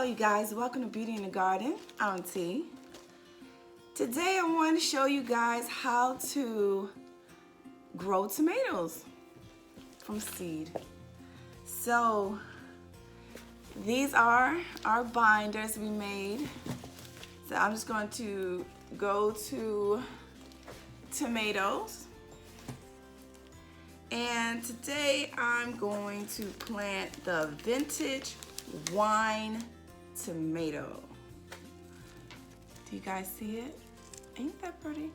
Hello you guys, welcome to Beauty in the Garden. I'm T. Today I want to show you guys how to grow tomatoes from seed. So these are our binders we made. So I'm just going to go to tomatoes. And today I'm going to plant the vintage wine tomato. Do you guys see it? Ain't that pretty?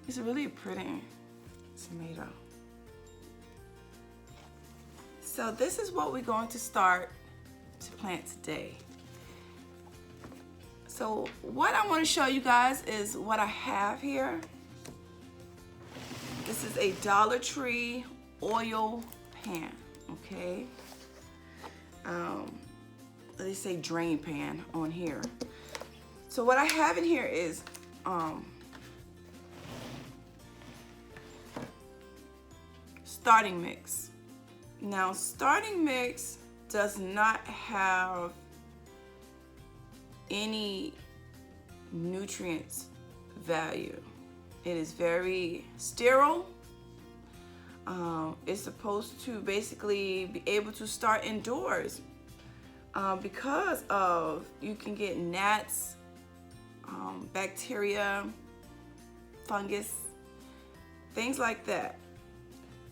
It's really a pretty tomato. So this is what we're going to start to plant today. So what I want to show you guys is what I have here. This is a Dollar Tree oil pan, okay? They say drain pan on here. So what I have in here is starting mix. Now starting mix does not have any nutrients value. It is very sterile. It's supposed to basically be able to start indoors because of you can get gnats, bacteria, fungus, things like that.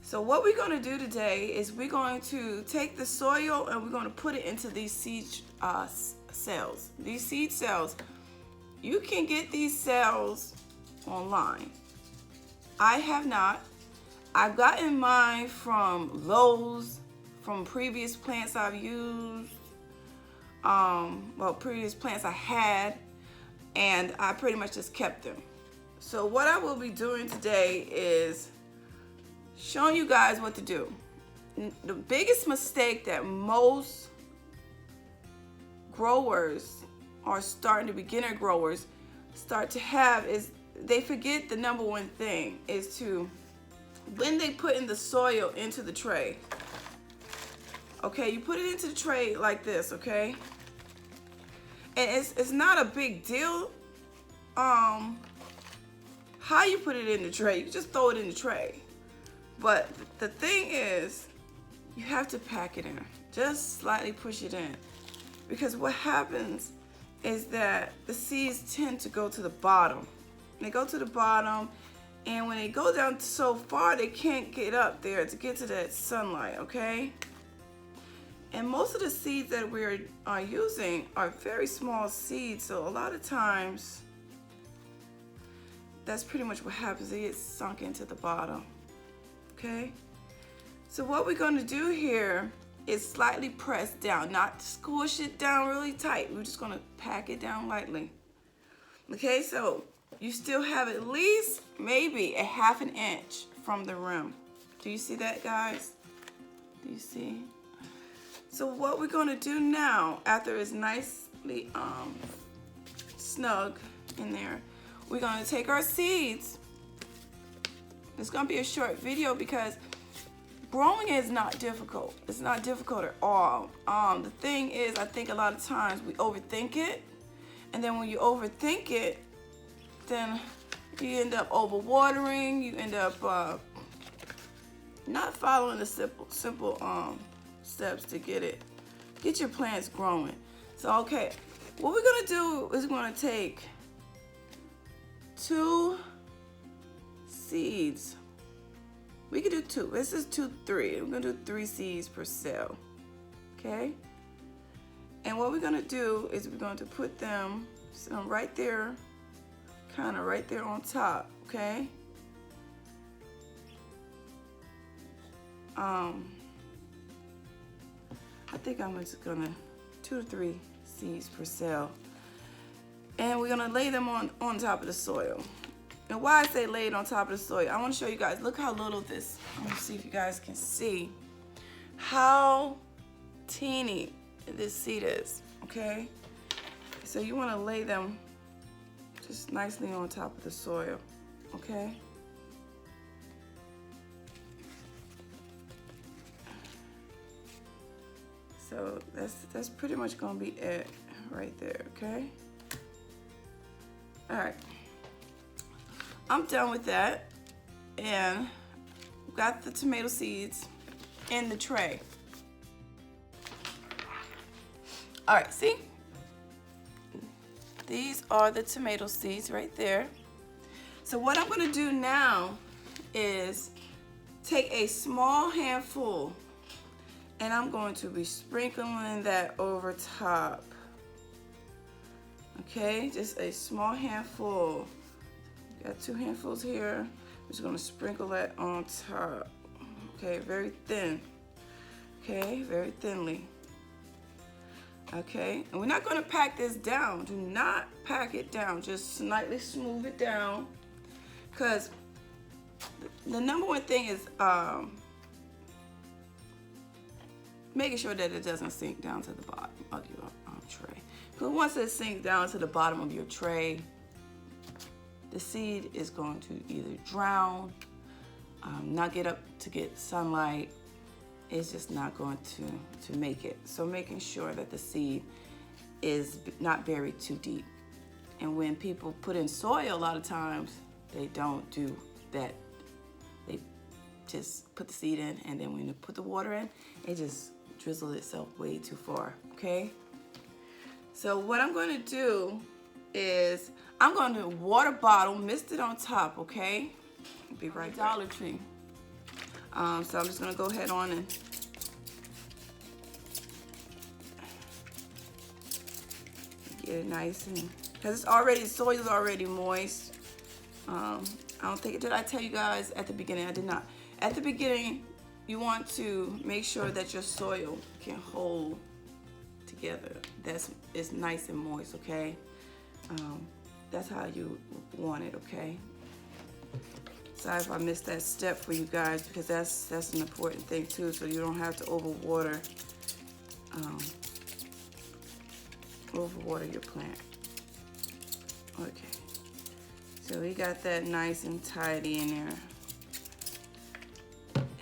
So what we're going to do today is we're going to take the soil and we're going to put it into these seed cells. These seed cells, you can get these cells online. I have not. I've gotten mine from Lowe's, from previous plants I've used, previous plants I had, and I pretty much just kept them. So what I will be doing today is showing you guys what to do. The biggest mistake that most growers or beginner growers start to have is they forget the number one thing is to, when they put in the soil into the tray, okay, you put it into the tray like this, okay, and it's not a big deal how you put it in the tray. You just throw it in the tray, but the thing is you have to pack it in, just slightly push it in, because what happens is that the seeds tend to go to the bottom. They go to the bottom, and when they go down so far, they can't get up there to get to that sunlight, okay? And most of the seeds that we're using are very small seeds, so a lot of times, that's pretty much what happens. They get sunk into the bottom, okay? So what we're gonna do here is slightly press down, not squish it down really tight. We're just gonna pack it down lightly. Okay, so you still have at least maybe a ½ inch from the rim. Do you see that, guys? Do you see? So what we're gonna do now, after it's nicely snug in there, we're gonna take our seeds. It's gonna be a short video because growing is not difficult. It's not difficult at all. The thing is, I think a lot of times we overthink it, and then when you overthink it, then you end up overwatering. You end up not following the simple steps to get your plants growing. So okay, what we're gonna do is we're gonna take 2 seeds. We could do 2. This is 2, 3. We're gonna do 3 seeds per cell. Okay? And what we're gonna do is we're going to put them right there, kind of right there on top. Okay? I think I'm just gonna 2 to 3 seeds per cell, and we're gonna lay them on top of the soil. And why I say lay it on top of the soil, I want to show you guys. Look how little this. I want to see if you guys can see how teeny this seed is. Okay, so you want to lay them just nicely on top of the soil. Okay. So So that's pretty much gonna be it right there, okay? All right, I'm done with that, and got the tomato seeds in the tray. All right, see? These are the tomato seeds right there. So what I'm gonna do now is take a small handful and I'm going to be sprinkling that over top. Okay, just a small handful. Got 2 handfuls here. I'm just gonna sprinkle that on top. Okay, very thin. Okay, very thinly. Okay, and we're not gonna pack this down. Do not pack it down. Just slightly smooth it down. Because the number one thing is making sure that it doesn't sink down to the bottom of your tray. Because once it sinks down to the bottom of your tray, the seed is going to either drown, not get up to get sunlight. It's just not going to make it. So making sure that the seed is not buried too deep. And when people put in soil, a lot of times they don't do that. They just put the seed in, and then when you put the water in, it just drizzles itself way too far, okay? So what I'm going to do is I'm going to water bottle, mist it on top, okay? Be right back. Dollar Tree. So I'm just going to go ahead on and get it nice, and because it's already, the soil is already moist. I don't think, did I tell you guys at the beginning? I did not. At the beginning, you want to make sure that your soil can hold together. It's nice and moist, okay? That's how you want it, okay? Sorry if I missed that step for you guys, because that's an important thing too, so you don't have to overwater your plant. Okay. So we got that nice and tidy in there.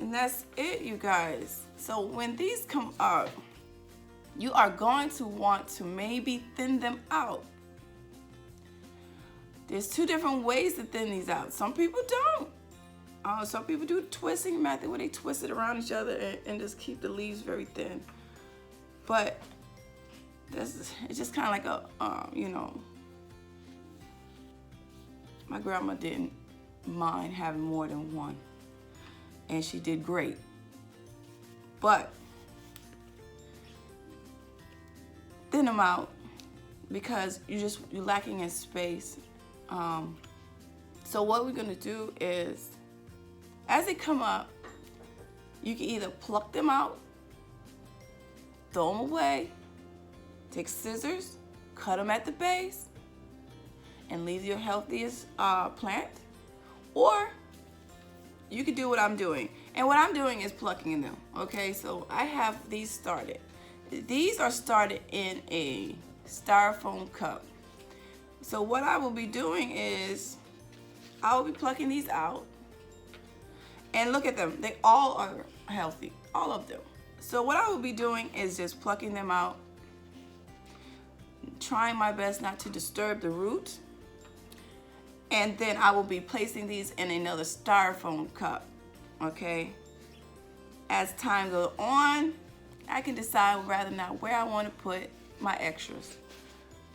And that's it, you guys. So when these come up, you are going to want to maybe thin them out. There's 2 different ways to thin these out. Some people don't. Some people do the twisting method where they twist it around each other and just keep the leaves very thin. But it's just kind of like a, you know, my grandma didn't mind having more than one, and she did great. But thin them out because you're lacking in space. So what we're gonna do is, as they come up, you can either pluck them out, throw them away, take scissors, cut them at the base, and leave your healthiest plant, or you could do what I'm doing. And what I'm doing is plucking them, okay? So I have these started. These are started in a styrofoam cup. So what I will be doing is I will be plucking these out, and look at them. They all are healthy, all of them. So what I will be doing is just plucking them out, trying my best not to disturb the roots. And then I will be placing these in another styrofoam cup, okay? As time goes on, I can decide rather not where I want to put my extras.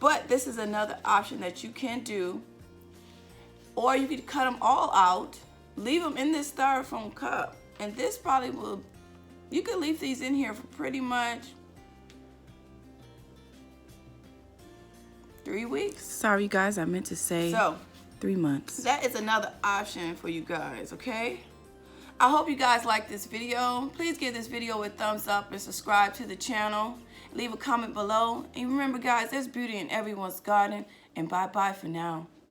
But this is another option that you can do. Or you could cut them all out, leave them in this styrofoam cup. And this probably will, you could leave these in here for pretty much 3 weeks. Sorry guys, I meant to say 3 months. That is another option for you guys, okay? I hope you guys like this video. Please give this video a thumbs up and subscribe to the channel. Leave a comment below. And remember guys, there's beauty in everyone's garden. And bye-bye for now.